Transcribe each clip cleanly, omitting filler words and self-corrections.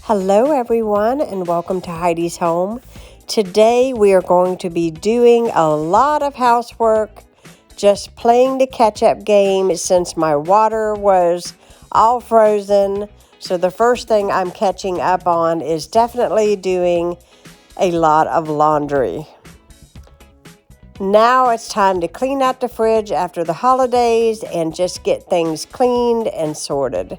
Hello everyone and welcome to Heidi's Home. Today we are going to be doing a lot of housework, just playing the catch-up game since my water was all frozen. So the first thing I'm catching up on is definitely doing a lot of laundry. Now it's time to clean out the fridge after the holidays and just get things cleaned and sorted.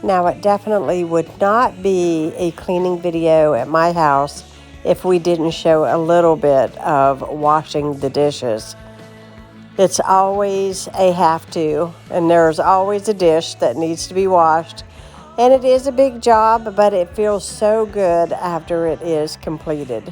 Now, it definitely would not be a cleaning video at my house if we didn't show a little bit of washing the dishes. It's always a have to, and there's always a dish that needs to be washed. And it is a big job, but it feels so good after it is completed.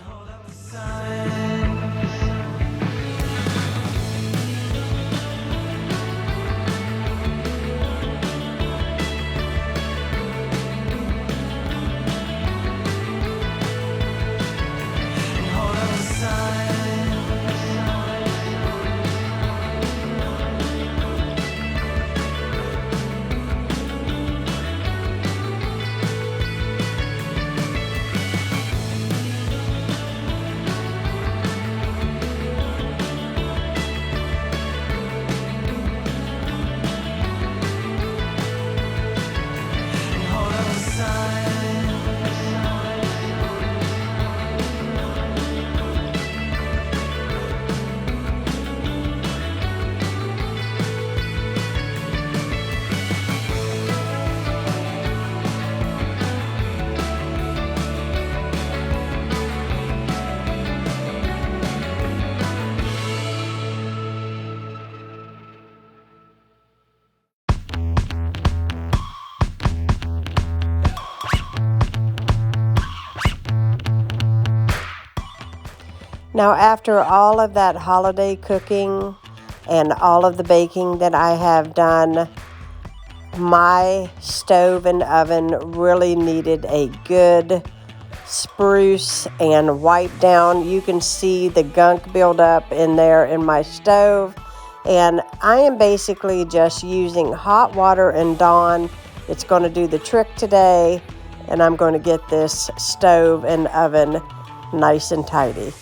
Now, after all of that holiday cooking and all of the baking that I have done, my stove and oven really needed a good spruce and wipe down. You can see the gunk build up in there in my stove. And I am basically just using hot water and Dawn. It's going to do the trick today. And I'm going to get this stove and oven nice and tidy.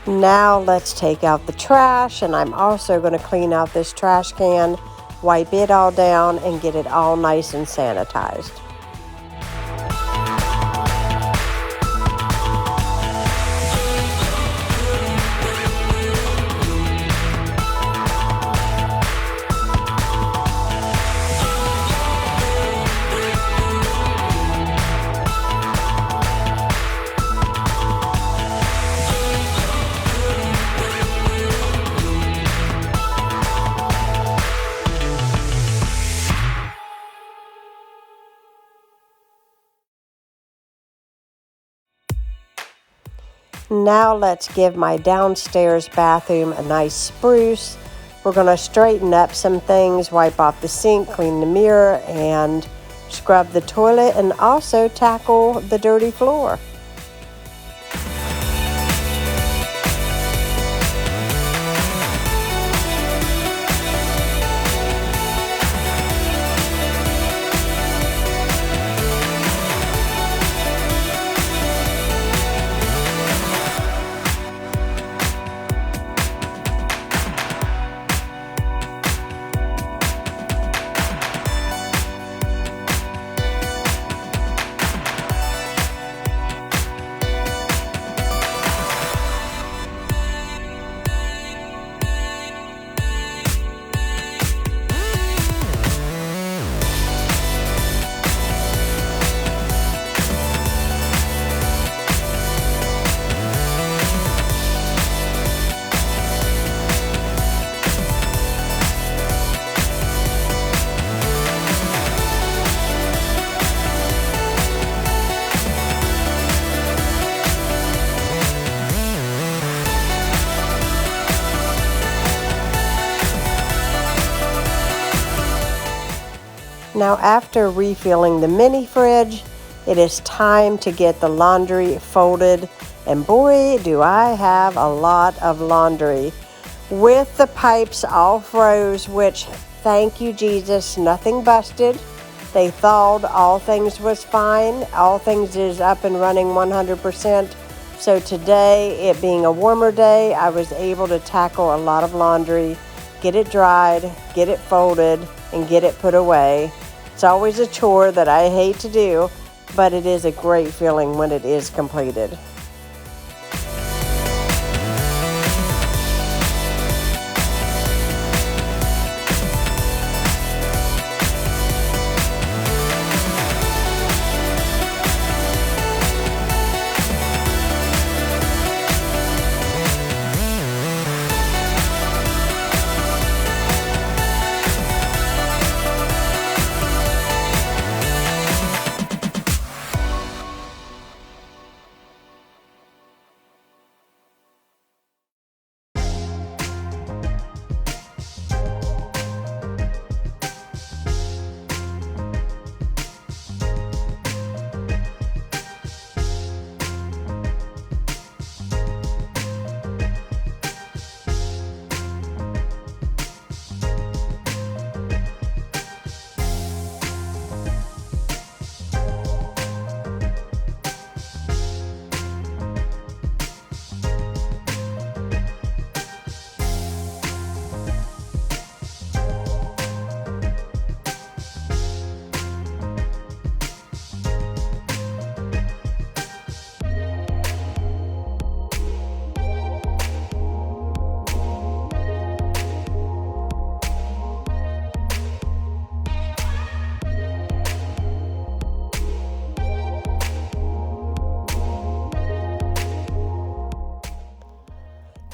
Now let's take out the trash, and I'm also going to clean out this trash can, wipe it all down, and get it all nice and sanitized. Now let's give my downstairs bathroom a nice spruce. We're going to straighten up some things, wipe off the sink, clean the mirror, and scrub the toilet, and also tackle the dirty floor. Now, after refilling the mini fridge, it is time to get the laundry folded, and boy, do I have a lot of laundry. With the pipes all froze, which, thank you Jesus, nothing busted. They thawed, all things was fine, all things is up and running 100%. So today, it being a warmer day, I was able to tackle a lot of laundry, get it dried, get it folded, and get it put away. It's always a chore that I hate to do, but it is a great feeling when it is completed.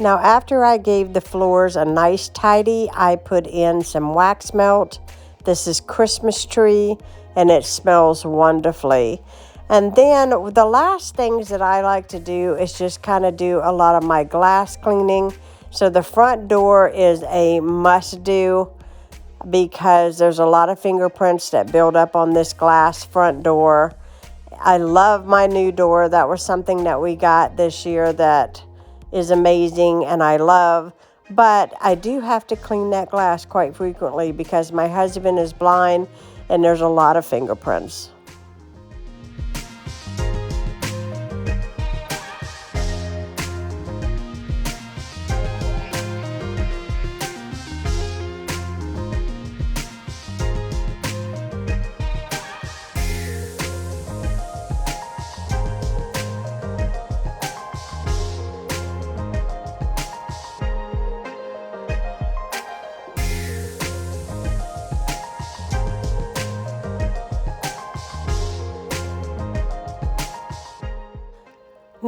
Now, after I gave the floors a nice tidy, I put in some wax melt. This is Christmas tree, and it smells wonderfully. And then the last things that I like to do is just kind of do a lot of my glass cleaning. So the front door is a must-do because there's a lot of fingerprints that build up on this glass front door. I love my new door. That was something that we got this year that is amazing and I love, but I do have to clean that glass quite frequently because my husband is blind and there's a lot of fingerprints.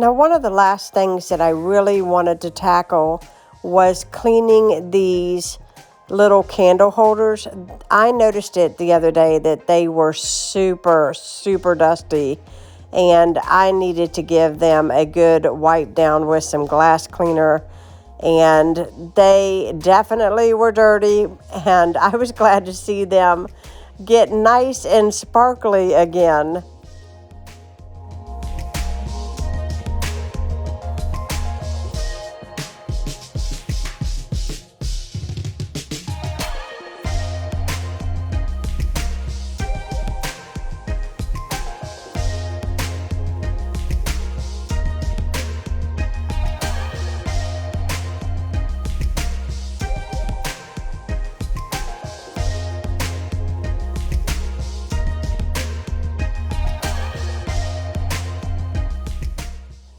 Now, one of the last things that I really wanted to tackle was cleaning these little candle holders. I noticed it the other day that they were super, super dusty, and I needed to give them a good wipe down with some glass cleaner, and they definitely were dirty, and I was glad to see them get nice and sparkly again.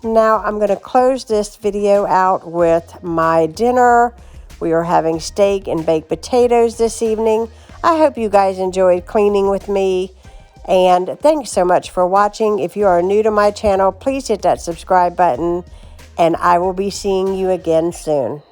Now I'm going to close this video out with my dinner. We are having steak and baked potatoes this evening. I hope you guys enjoyed cleaning with me. And thanks so much for watching. If you are new to my channel, please hit that subscribe button. And I will be seeing you again soon.